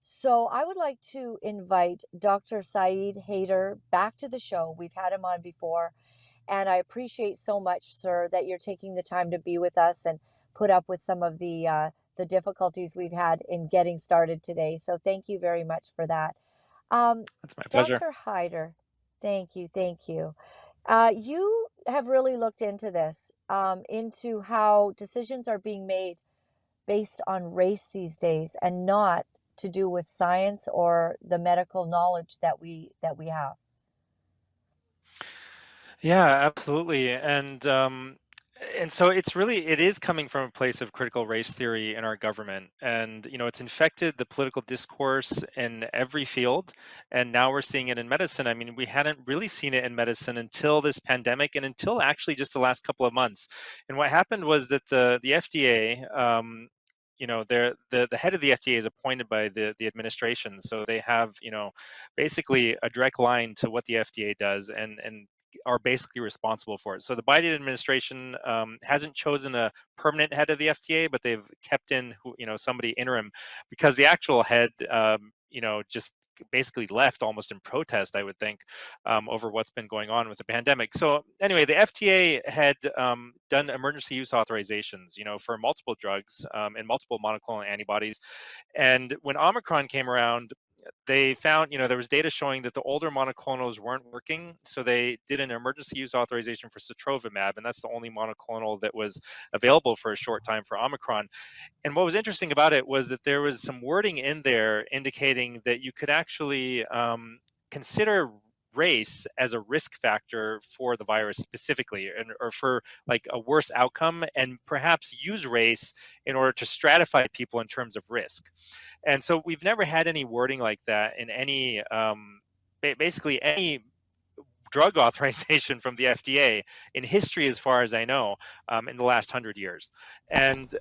So I would like to invite Dr. Syed Haider back to the show. We've had him on before, and I appreciate so much, sir, that you're taking the time to be with us and put up with some of the difficulties we've had in getting started today. So thank you very much for that. Um, That's my pleasure. Dr. Haider, thank you, thank you. You have really looked into this, into how decisions are being made based on race these days and not to do with science or the medical knowledge that we have. Yeah, absolutely. And so it is coming from a place of critical race theory in our government. And it's infected the political discourse in every field. And now we're seeing it in medicine. I mean, we hadn't really seen it in medicine until this pandemic and until actually just the last couple of months. And what happened was that the FDA, the head of the FDA is appointed by the administration, so they have basically a direct line to what the FDA does, and are basically responsible for it. So the Biden administration hasn't chosen a permanent head of the FDA, but they've kept in somebody interim, because the actual head just basically left almost in protest, I would think, over what's been going on with the pandemic. So anyway, the FDA had done emergency use authorizations, for multiple drugs and multiple monoclonal antibodies. And when Omicron came around, they found, there was data showing that the older monoclonals weren't working. So they did an emergency use authorization for sotrovimab, and that's the only monoclonal that was available for a short time for Omicron. And what was interesting about it was that there was some wording in there indicating that you could actually consider race as a risk factor for the virus specifically, or for like a worse outcome, and perhaps use race in order to stratify people in terms of risk. And so we've never had any wording like that in any basically any drug authorization from the FDA in history, as far as I know, in the last 100 years. And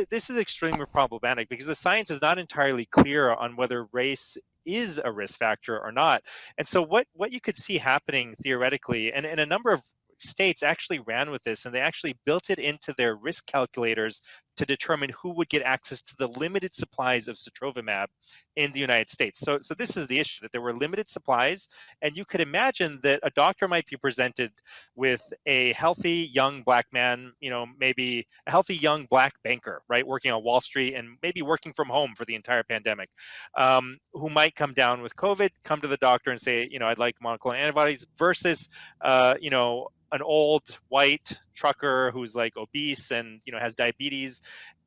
this is extremely problematic because the science is not entirely clear on whether race is a risk factor or not. And so what you could see happening theoretically, and a number of states actually ran with this, and they actually built it into their risk calculators to determine who would get access to the limited supplies of sotrovimab in the United States. So this is the issue, that there were limited supplies, and you could imagine that a doctor might be presented with a healthy young black man, maybe a healthy young black banker, right, working on Wall Street and maybe working from home for the entire pandemic, who might come down with COVID, come to the doctor and say, I'd like monoclonal antibodies, versus, an old white trucker who's like obese and has diabetes,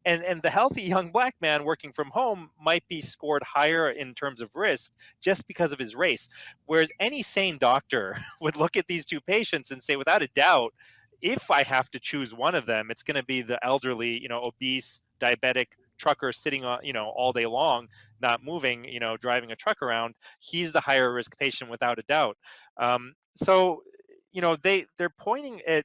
and the healthy young black man working from home might be scored higher in terms of risk just because of his race. Whereas any sane doctor would look at these two patients and say, without a doubt, if I have to choose one of them, it's going to be the elderly, obese, diabetic trucker sitting on, all day long, not moving, driving a truck around. He's the higher risk patient without a doubt. So they're pointing at,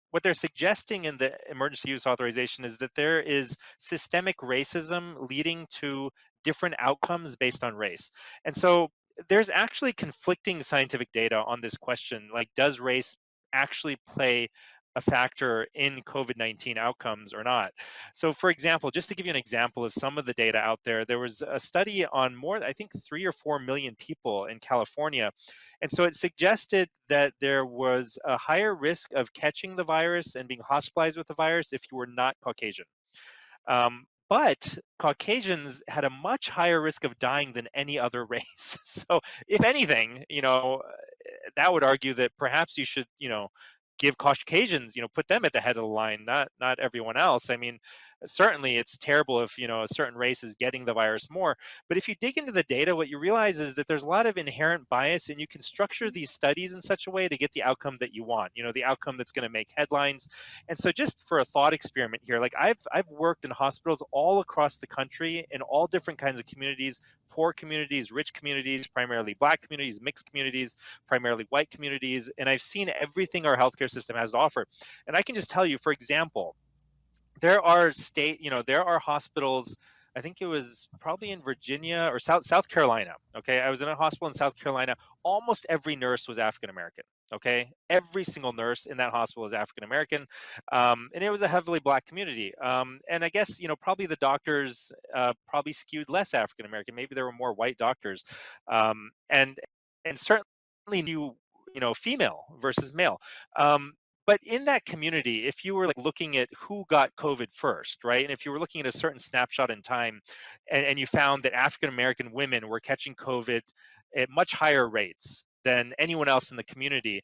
what they're suggesting in the emergency use authorization is that there is systemic racism leading to different outcomes based on race. And so there's actually conflicting scientific data on this question. Like, does race actually play a factor in COVID-19 outcomes or not? So, for example, just to give you an example of some of the data out there, there was a study on more, I think, 3 or 4 million people in California. And so it suggested that there was a higher risk of catching the virus and being hospitalized with the virus if you were not Caucasian. But Caucasians had a much higher risk of dying than any other race. So, if anything, that would argue that perhaps you should, give Caucasians, put them at the head of the line, not everyone else. I mean, certainly it's terrible if a certain race is getting the virus more. But if you dig into the data, what you realize is that there's a lot of inherent bias, and you can structure these studies in such a way to get the outcome that you want. The outcome that's going to make headlines. And so, just for a thought experiment here, like I've worked in hospitals all across the country in all different kinds of communities, poor communities, rich communities, primarily black communities, mixed communities, primarily white communities, and I've seen everything our healthcare system has to offer. And I can just tell you, for example, there are hospitals, I think it was probably in Virginia or South Carolina. Okay, I was in a hospital in South Carolina. Almost every nurse was African American. Okay, every single nurse in that hospital was African American, and it was a heavily black community. And I guess probably the doctors probably skewed less African American. Maybe there were more white doctors, and certainly female versus male. Um, but in that community, if you were like looking at who got COVID first, right, and if you were looking at a certain snapshot in time, and you found that African American women were catching COVID at much higher rates than anyone else in the community,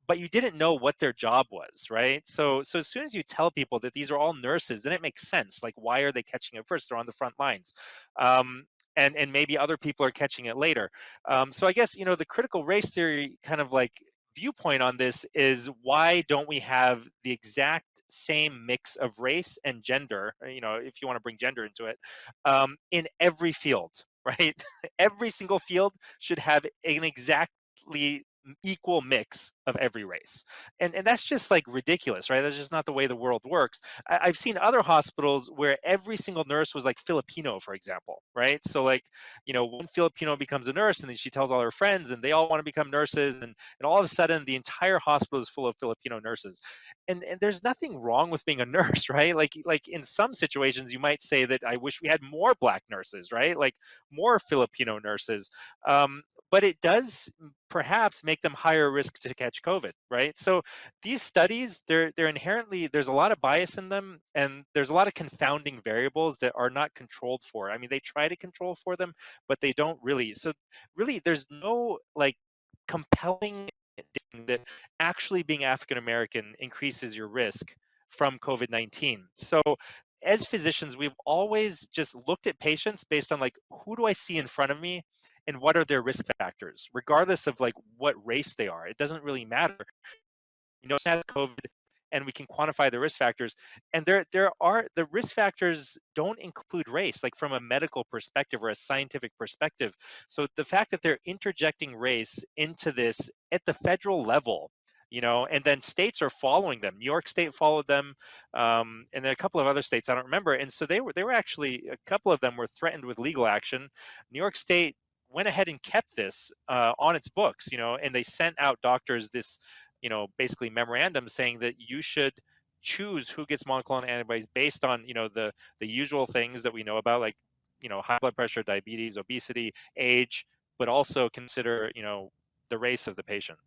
but you didn't know what their job was, right? So as soon as you tell people that these are all nurses, then it makes sense. Like, why are they catching it first? They're on the front lines. And maybe other people are catching it later. So I guess the critical race theory kind of like viewpoint on this is, why don't we have the exact same mix of race and gender, if you want to bring gender into it, in every field, right? Every single field should have an exactly equal mix of every race, and that's just like ridiculous, right? That's just not the way the world works. I've seen other hospitals where every single nurse was like Filipino, for example, right? So like, one Filipino becomes a nurse, and then she tells all her friends, and they all want to become nurses, and all of a sudden the entire hospital is full of Filipino nurses. And there's nothing wrong with being a nurse, right? Like in some situations you might say that I wish we had more black nurses, right? Like more Filipino nurses. But it does perhaps make them higher risk to catch COVID, right? So these studies, they're inherently, there's a lot of bias in them, and there's a lot of confounding variables that are not controlled for. I mean, they try to control for them, but they don't really. So really, there's no like compelling that actually being African American increases your risk from COVID-19. So as physicians, we've always just looked at patients based on like, who do I see in front of me and what are their risk factors, regardless of like what race they are. It doesn't really matter. Has COVID, and we can quantify the risk factors. And there are, the risk factors don't include race, like from a medical perspective or a scientific perspective. So the fact that they're interjecting race into this at the federal level, and then states are following them. New York State followed them, and then a couple of other states I don't remember. And so they were actually, a couple of them were threatened with legal action. New York State went ahead and kept this on its books, and they sent out doctors this, basically memorandum saying that you should choose who gets monoclonal antibodies based on, the usual things that we know about, like, high blood pressure, diabetes, obesity, age, but also consider, the race of the patient.